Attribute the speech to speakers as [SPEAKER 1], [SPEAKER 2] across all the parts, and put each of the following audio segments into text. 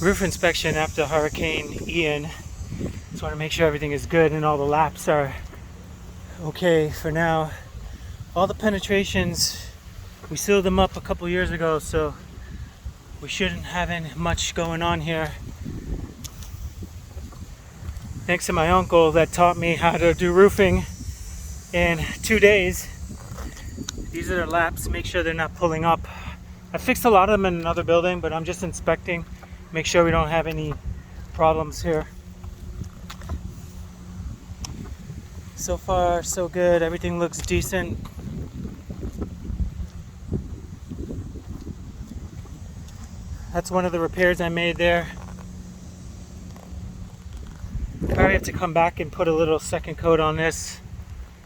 [SPEAKER 1] roof inspection after Hurricane Ian. Just want to make sure everything is good and all the laps are okay for now. All the penetrations, we sealed them up a couple years ago, so we shouldn't have much going on here. Thanks to my uncle that taught me how to do roofing in 2 days. These are the laps, make sure they're not pulling up. I fixed a lot of them in another building, but I'm just inspecting, make sure we don't have any problems here. So far, so good. Everything looks decent. That's one of the repairs I made there. Probably have to come back and put a little second coat on this.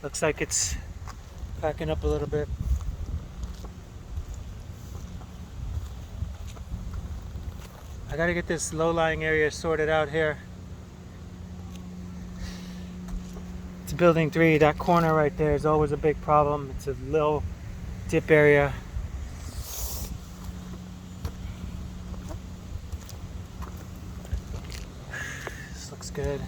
[SPEAKER 1] Looks like it's cracking up a little bit. I gotta get this low-lying area sorted out here. It's building 3. That corner right there is always a big problem. It's a low dip area. This looks good.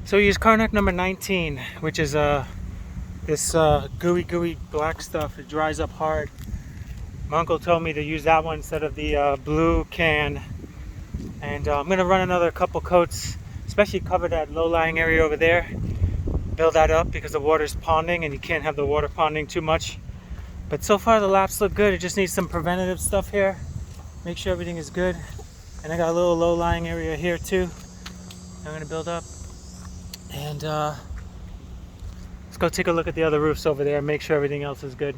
[SPEAKER 1] So we use Karnak number 19, which is this gooey black stuff. It dries up hard. My uncle told me to use that one instead of the blue can. And I'm going to run another couple coats, especially cover that low-lying area over there. Build that up because the water's ponding and you can't have the water ponding too much. But so far the laps look good. It just needs some preventative stuff here. Make sure everything is good. And I got a little low-lying area here too. I'm going to build up. And let's go take a look at the other roofs over there and make sure everything else is good.